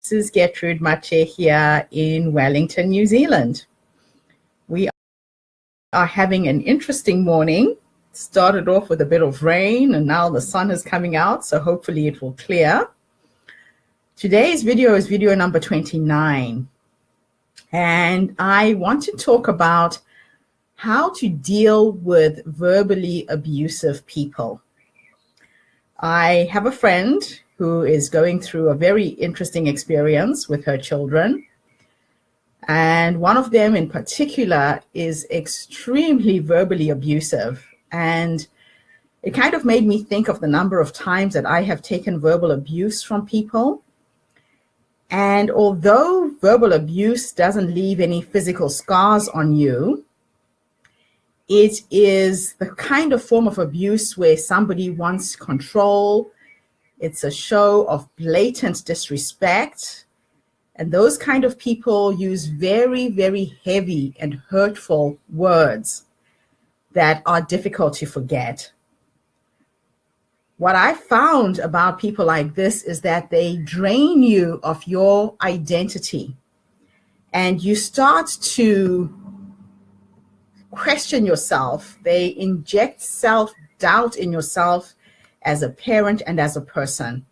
This is Gertrude Mache here in Wellington, New Zealand. We are having an interesting morning. Started off with a bit of rain and now the sun is coming out, so hopefully it will clear. Today's video is video number 29. And I want to talk about how to deal with verbally abusive people. I have a friend who is going through a very interesting experience with her children. And one of them in particular is extremely verbally abusive. And it kind of made me think of the number of times that I have taken verbal abuse from people. And although verbal abuse doesn't leave any physical scars on you, it is the kind of form of abuse where somebody wants control. It's a show of blatant disrespect. And those kind of people use very, very heavy and hurtful words that are difficult to forget. What I found about people like this is that they drain you of your identity, and you start to question yourself. They inject self-doubt in yourself as a parent and as a person.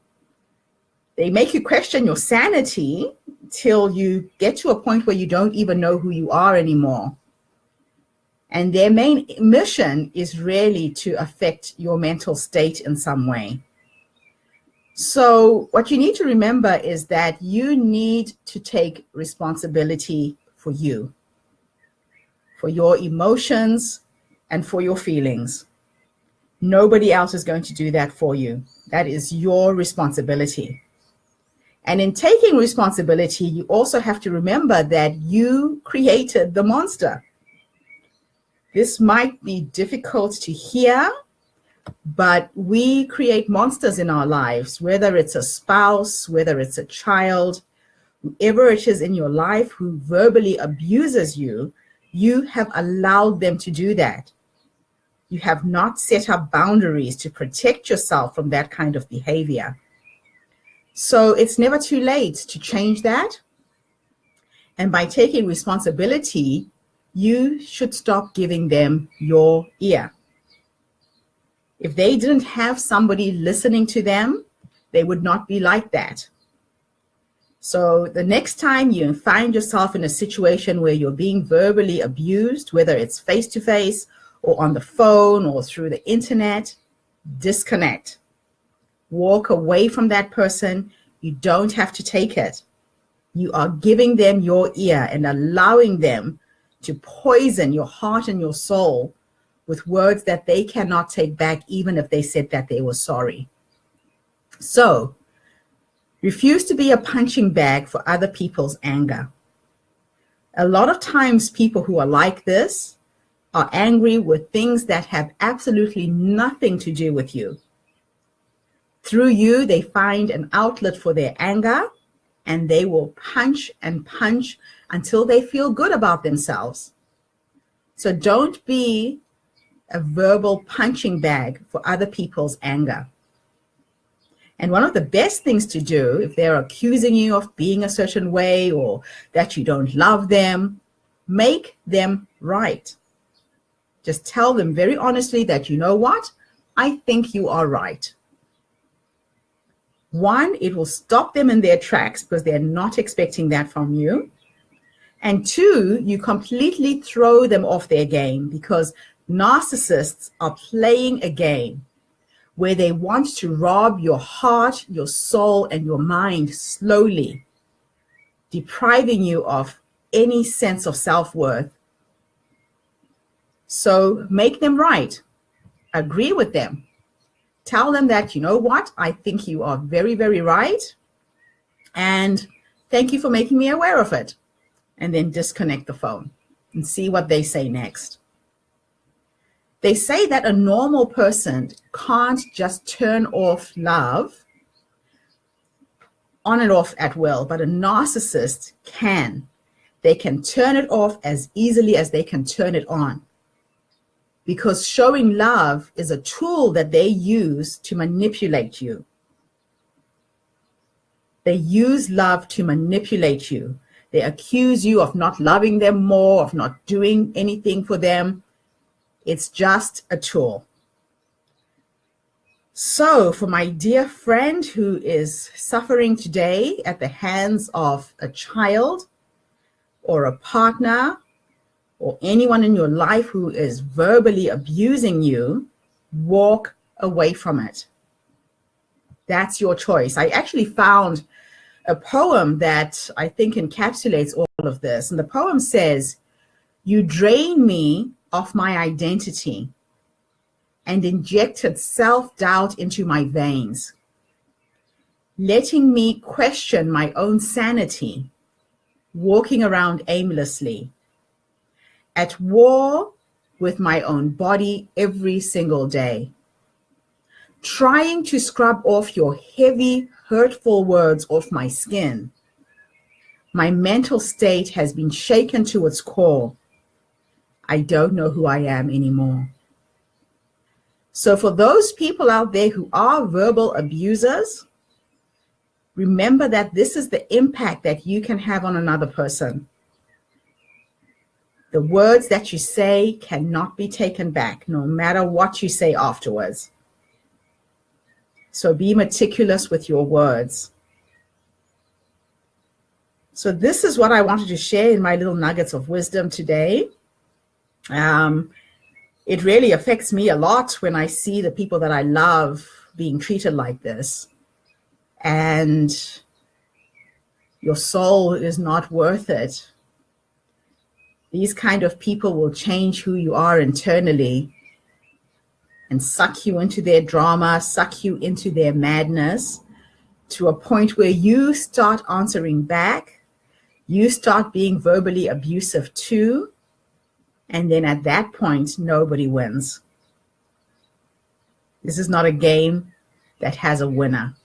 They make you question your sanity till you get to a point where you don't even know who you are anymore. And their main mission is really to affect your mental state in some way. So what you need to remember is that you need to take responsibility for you, for your emotions, and for your feelings. Nobody else is going to do that for you. That is your responsibility. And in taking responsibility, you also have to remember that you created the monster. This might be difficult to hear, but we create monsters in our lives, whether it's a spouse, whether it's a child, whoever it is in your life who verbally abuses you, you have allowed them to do that. You have not set up boundaries to protect yourself from that kind of behavior. So it's never too late to change that. And by taking responsibility, you should stop giving them your ear. If they didn't have somebody listening to them, they would not be like that. So the next time you find yourself in a situation where you're being verbally abused, whether it's face-to-face or on the phone or through the internet, disconnect. Walk away from that person. You don't have to take it. You are giving them your ear and allowing them to poison your heart and your soul with words that they cannot take back, even if they said that they were sorry. So, refuse to be a punching bag for other people's anger. A lot of times people who are like this are angry with things that have absolutely nothing to do with you. Through you, they find an outlet for their anger, and they will punch and punch until they feel good about themselves. So don't be a verbal punching bag for other people's anger. And one of the best things to do, if they're accusing you of being a certain way or that you don't love them, make them right. Just tell them very honestly that, you know what, I think you are right. One, it will stop them in their tracks because they're not expecting that from you. And two, you completely throw them off their game, because narcissists are playing a game where they want to rob your heart, your soul, and your mind slowly, depriving you of any sense of self-worth. So make them right. Agree with them. Tell them that, you know what, I think you are very, very right. And thank you for making me aware of it. And then disconnect the phone and see what they say next. They say that a normal person can't just turn off love on and off at will, but a narcissist can. They can turn it off as easily as they can turn it on. Because showing love is a tool that they use to manipulate you. They use love to manipulate you. They accuse you of not loving them more, of not doing anything for them. It's just a tool. So for my dear friend who is suffering today at the hands of a child or a partner or anyone in your life who is verbally abusing you, walk away from it. That's your choice. I actually found a poem that I think encapsulates all of this. And the poem says, "You drain me of my identity and injected self-doubt into my veins, letting me question my own sanity, walking around aimlessly, at war with my own body every single day, trying to scrub off your heavy, hurtful words off my skin. My mental state has been shaken to its core. I don't know who I am anymore." So for those people out there who are verbal abusers, remember that this is the impact that you can have on another person. The words that you say cannot be taken back, no matter what you say afterwards. So be meticulous with your words. So this is what I wanted to share in my little nuggets of wisdom today. It really affects me a lot when I see the people that I love being treated like this. And your soul is not worth it. These kind of people will change who you are internally and suck you into their drama, suck you into their madness, to a point where you start answering back, you start being verbally abusive too, and then at that point, nobody wins. This is not a game that has a winner.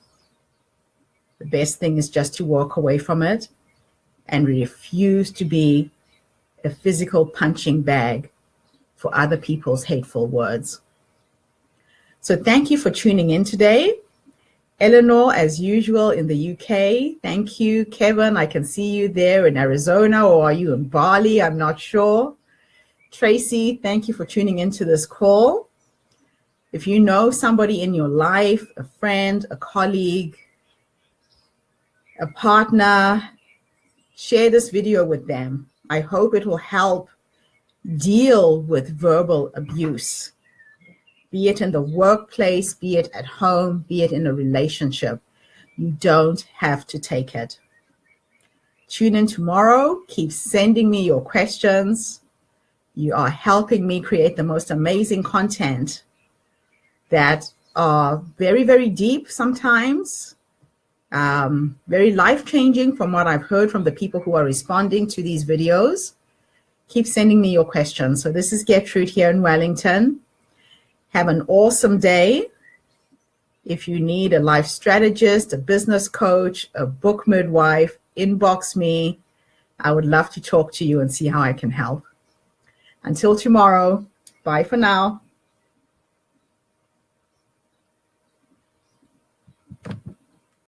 The best thing is just to walk away from it and refuse to be a physical punching bag for other people's hateful words. So thank you for tuning in today. Eleanor, as usual, in the UK. Thank you. Kevin, I can see you there in Arizona, or are you in Bali? I'm not sure. Tracy, thank you for tuning into this call. If you know somebody in your life, a friend, a colleague, a partner, share this video with them. I hope it will help deal with verbal abuse, be it in the workplace, be it at home, be it in a relationship. You don't have to take it. Tune in tomorrow. Keep sending me your questions. You are helping me create the most amazing content that are very, very deep sometimes, very life-changing from what I've heard from the people who are responding to these videos. Keep sending me your questions. So this is Gertrude here in Wellington. Have an awesome day. If you need a life strategist, a business coach, a book midwife, inbox me. I would love to talk to you and see how I can help. Until tomorrow, bye for now.